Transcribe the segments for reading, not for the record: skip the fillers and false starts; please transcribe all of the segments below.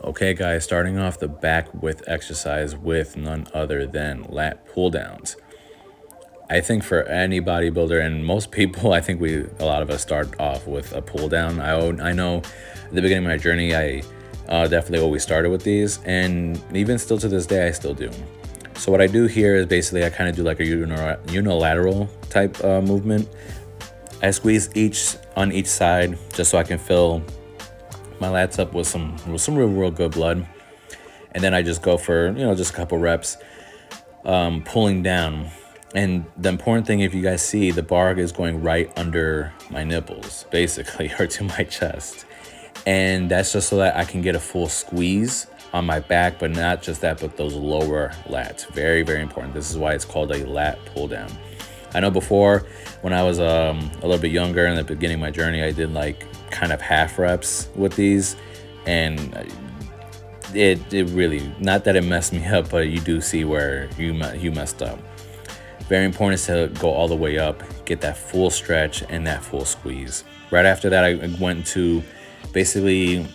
Okay guys, starting off the back with exercise with none other than lat pull downs. I think for any bodybuilder and most people, I think a lot of us start off with a pull down. I know at the beginning of my journey, I definitely always started with these, and even still to this day, I still do. So what I do here is basically I kind of do like a unilateral type movement. I squeeze on each side just so I can fill my lats up with some real good blood, and then I just go for just a couple reps, pulling down. And the important thing, if you guys see, the bar is going right under my nipples, basically, or to my chest, and that's just so that I can get a full squeeze on my back, but not just that, but those lower lats. Very, very important. This is why it's called a lat pull down. I know before, when I was a little bit younger in the beginning of my journey, I did like kind of half reps with these, and it really, not that it messed me up, but you do see where you messed up. Very important is to go all the way up, get that full stretch and that full squeeze. Right after that, I went to basically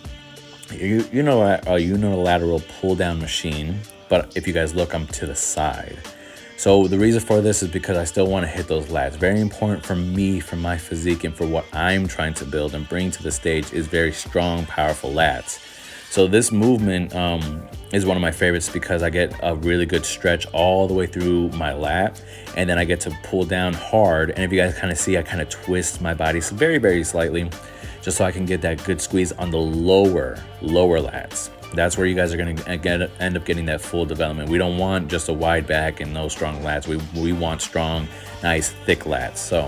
a unilateral pull down machine, but if you guys look, I'm to the side. So the reason for this is because I still want to hit those lats. Very important for me, for my physique, and for what I'm trying to build and bring to the stage is very strong, powerful lats. So this movement is one of my favorites because I get a really good stretch all the way through my lat, and then I get to pull down hard. And if you guys kind of see, I kind of twist my body very, very slightly, just so I can get that good squeeze on the lower lats. That's where you guys are going to end up getting that full development. We don't want just a wide back and no strong lats. We want strong, nice, thick lats. So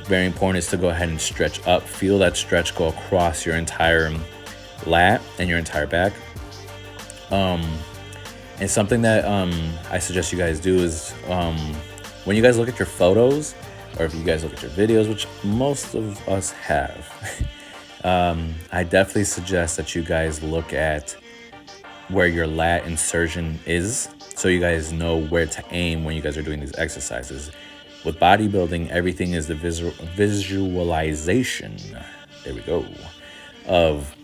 very important is to go ahead and stretch up. Feel that stretch go across your entire lat and your entire back. And something that I suggest you guys do is when you guys look at your photos, or if you guys look at your videos, which most of us have, I definitely suggest that you guys look at where your lat insertion is, so you guys know where to aim when you guys are doing these exercises. With bodybuilding, everything is the visualization, there we go, of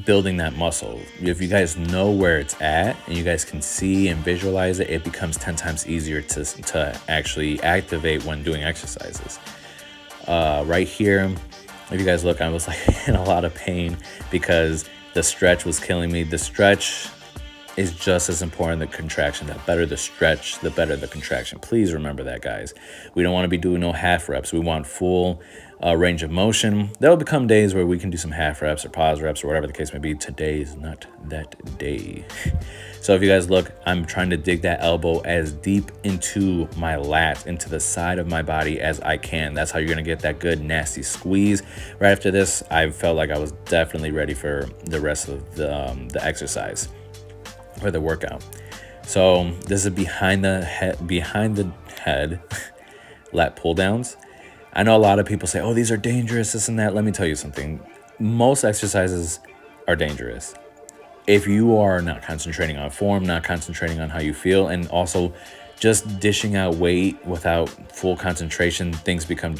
building that muscle. If you guys know where it's at and you guys can see and visualize it, it becomes 10 times easier to actually activate when doing exercises. Right here, if you guys look, I was like in a lot of pain because the stretch was killing me. The stretch is just as important as the contraction. The better the stretch, the better the contraction. Please remember that, guys. We don't want to be doing no half reps. We want full range of motion. There will become days where we can do some half reps or pause reps or whatever the case may be. Today is not that day. So if you guys look, I'm trying to dig that elbow as deep into my lat, into the side of my body as I can. That's how you're going to get that good, nasty squeeze. Right after this, I felt like I was definitely ready for the rest of the exercise or the workout. So this is behind the head lat pull downs. I know a lot of people say, oh, these are dangerous, this and that. Let me tell you something. Most exercises are dangerous if you are not concentrating on form, not concentrating on how you feel, and also just dishing out weight without full concentration. Things become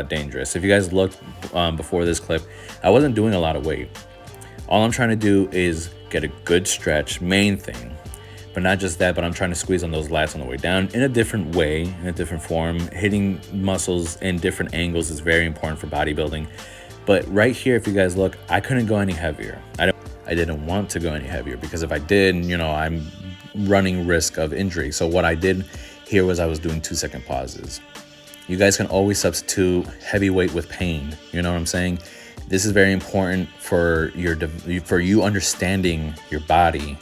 dangerous. If you guys looked before this clip, I wasn't doing a lot of weight. All I'm trying to do is get a good stretch, main thing. But not just that, but I'm trying to squeeze on those lats on the way down in a different way, in a different form. Hitting muscles in different angles is very important for bodybuilding. But right here, if you guys look, I couldn't go any heavier. I didn't want to go any heavier because if I did, I'm running risk of injury. So what I did here was I was doing 2-second pauses. You guys can always substitute heavy weight with pain. You know what I'm saying? This is very important for you understanding your body.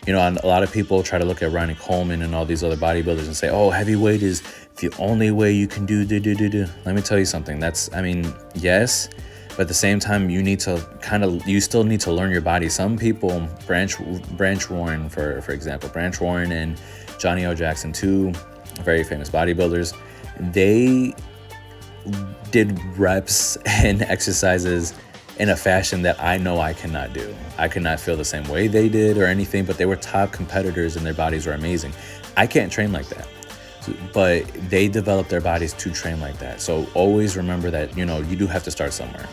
A lot of people try to look at Ronnie Coleman and all these other bodybuilders and say, oh, heavyweight is the only way you can do. Let me tell you something. Yes, but at the same time, you still need to learn your body. Some people, Branch Warren, for example, Branch Warren and Johnny O. Jackson, two very famous bodybuilders, they did reps and exercises in a fashion that I know I cannot do. I could not feel the same way they did or anything, but they were top competitors and their bodies were amazing. I can't train like that, but they developed their bodies to train like that. So always remember that, you do have to start somewhere,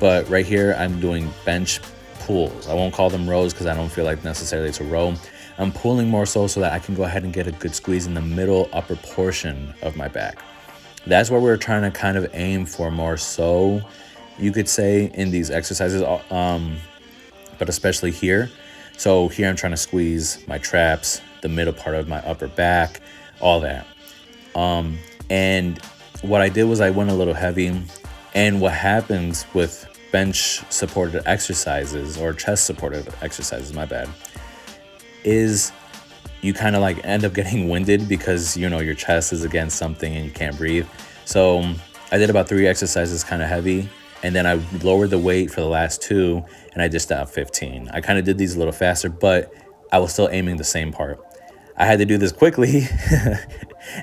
But right here, I'm doing bench pulls. I won't call them rows because I don't feel like necessarily it's a row. I'm pulling more so that I can go ahead and get a good squeeze in the middle upper portion of my back. That's what we're trying to kind of aim for more so, you could say, in these exercises, but especially here. So here I'm trying to squeeze my traps, the middle part of my upper back, all that. And what I did was I went a little heavy. And what happens with bench supported exercises, or chest supported exercises, my bad, is you kind of like end up getting winded because, you know, your chest is against something and you can't breathe. So I did about 3 exercises kind of heavy, and then I lowered the weight for the last 2, and I just stopped 15. I kind of did these a little faster, but I was still aiming the same part. I had to do this quickly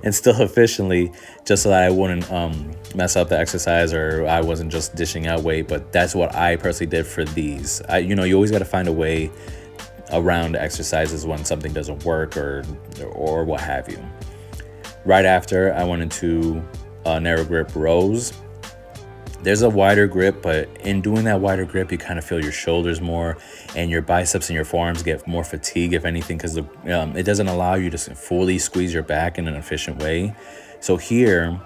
and still efficiently, just so that I wouldn't mess up the exercise, or I wasn't just dishing out weight. But that's what I personally did for these. You know, you always got to find a way around exercises when something doesn't work or what have you. Right after, I went into narrow grip rows. There's a wider grip, but in doing that wider grip, you kind of feel your shoulders more, and your biceps and your forearms get more fatigue, if anything, because it doesn't allow you to fully squeeze your back in an efficient way. So here,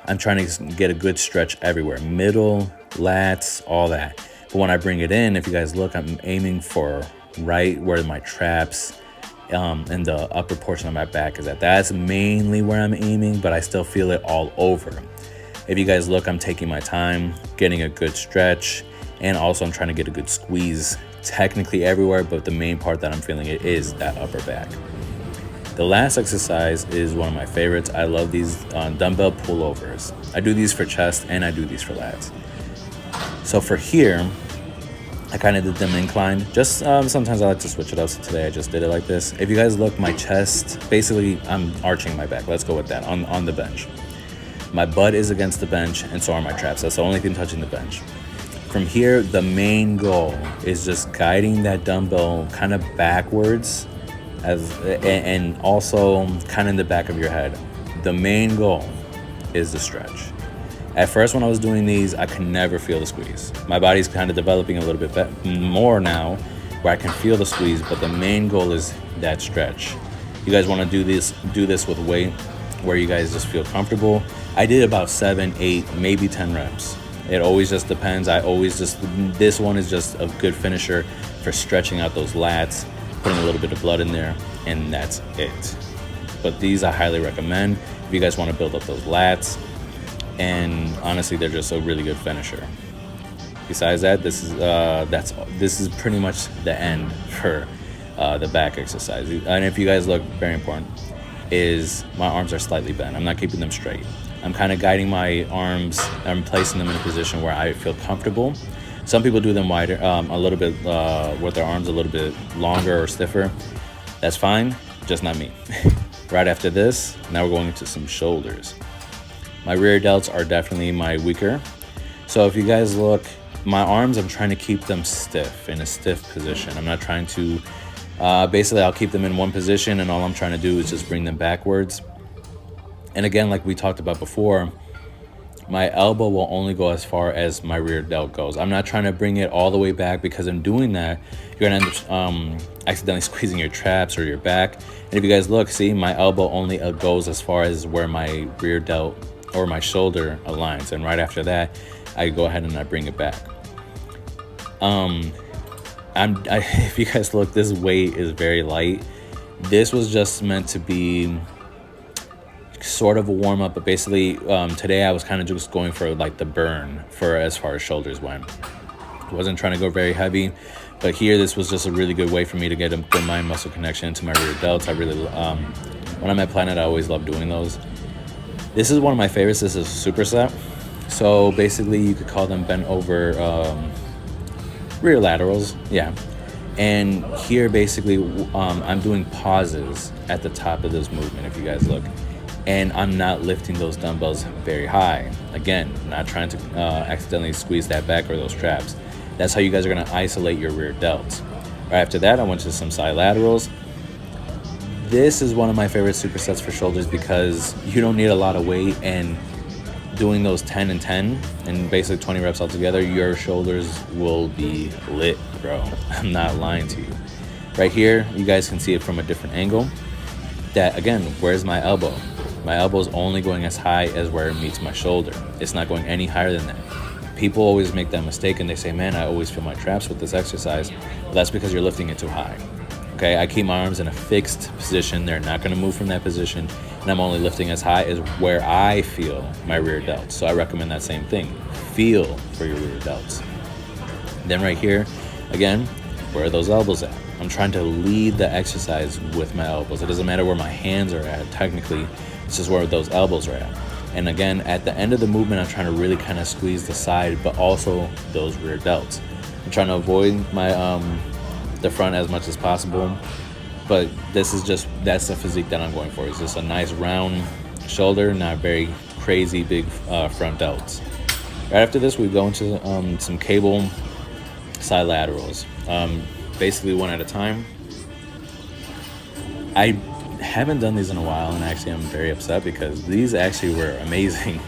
I'm trying to get a good stretch everywhere, middle, lats, all that. But when I bring it in, if you guys look, I'm aiming for right where my traps and the upper portion of my back is at. That's mainly where I'm aiming, but I still feel it all over. If you guys look, I'm taking my time, getting a good stretch, and also I'm trying to get a good squeeze technically everywhere, but the main part that I'm feeling it is that upper back. The last exercise is one of my favorites. I love these dumbbell pullovers. I do these for chest and I do these for lats. So for here, I kind of did them inclined. Just sometimes I like to switch it up. So today I just did it like this. If you guys look, my chest, basically I'm arching my back. Let's go with that on the bench. My butt is against the bench, and so are my traps. That's the only thing touching the bench. From here, the main goal is just guiding that dumbbell kind of backwards, and also kind of in the back of your head. The main goal is the stretch. At first, when I was doing these, I could never feel the squeeze. My body's kind of developing a little bit more now, where I can feel the squeeze, but the main goal is that stretch. You guys want to do this with weight, where you guys just feel comfortable. I did about 7, 8, maybe 10 reps. It always just depends. This one is just a good finisher for stretching out those lats, putting a little bit of blood in there, and that's it. But these I highly recommend if you guys want to build up those lats, and honestly, they're just a really good finisher. Besides that, this is pretty much the end for the back exercise. And if you guys look, very important, is my arms are slightly bent. I'm not keeping them straight. I'm kind of guiding my arms. I'm placing them in a position where I feel comfortable. Some people do them wider, a little bit with their arms a little bit longer or stiffer. That's fine, just not me. Right after this, now we're going into some shoulders. My rear delts are definitely my weaker. So if you guys look, my arms, I'm trying to keep them stiff, in a stiff position. I'm not trying to, basically I'll keep them in one position, and all I'm trying to do is just bring them backwards. And again, like we talked about before, my elbow will only go as far as my rear delt goes. I'm not trying to bring it all the way back, because in doing that, you're gonna end up accidentally squeezing your traps or your back. And if you guys look, see, my elbow only goes as far as where my rear delt or my shoulder aligns. And right after that, I go ahead and I bring it back. If you guys look, this weight is very light. This was just meant to be sort of a warm up, but basically today I was kind of just going for like the burn for as far as shoulders went. Wasn't trying to go very heavy, but here this was just a really good way for me to get a good mind muscle connection into my rear delts. I really when I'm at Planet, I always love doing those. This is one of my favorites. This is a superset. So basically you could call them bent over rear laterals, yeah. And here basically I'm doing pauses at the top of this movement, if you guys look. And I'm not lifting those dumbbells very high. Again, not trying to accidentally squeeze that back or those traps. That's how you guys are gonna isolate your rear delts. Right after that, I went to some side laterals. This is one of my favorite supersets for shoulders because you don't need a lot of weight, and doing those 10 and 10 and basically 20 reps all together, your shoulders will be lit, bro. I'm not lying to you. Right here, you guys can see it from a different angle. That, again, where's my elbow? My elbow is only going as high as where it meets my shoulder. It's not going any higher than that. People always make that mistake and they say, man, I always feel my traps with this exercise. Well, that's because you're lifting it too high. Okay, I keep my arms in a fixed position. They're not going to move from that position. And I'm only lifting as high as where I feel my rear delts. So I recommend that same thing. Feel for your rear delts. Then right here, again, where are those elbows at? I'm trying to lead the exercise with my elbows. It doesn't matter where my hands are at. Technically, it's just where those elbows are at. And again, at the end of the movement, I'm trying to really kind of squeeze the side, but also those rear delts. I'm trying to avoid my the front as much as possible. But this is just, that's the physique that I'm going for. It's just a nice round shoulder, not very crazy big front delts. Right after this, we go into some cable side laterals. Basically one at a time. I haven't done these in a while, and actually I'm very upset because these actually were amazing.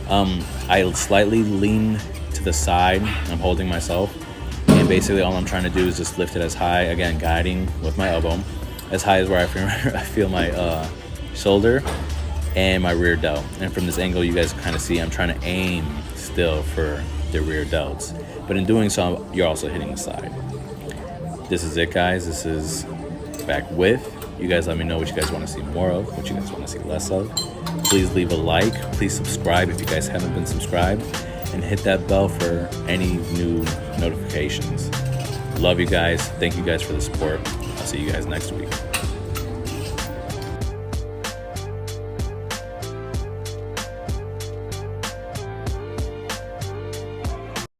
I slightly lean to the side. I'm holding myself. And basically all I'm trying to do is just lift it as high, again, guiding with my elbow, as high as where I feel my shoulder and my rear delt. And from this angle, you guys kind of see I'm trying to aim still for the rear delts. But in doing so, you're also hitting the side. This is it, guys. This is back with. You guys let me know what you guys want to see more of, what you guys want to see less of. Please leave a like. Please subscribe if you guys haven't been subscribed. And hit that bell for any new notifications. Love you guys. Thank you guys for the support. I'll see you guys next week.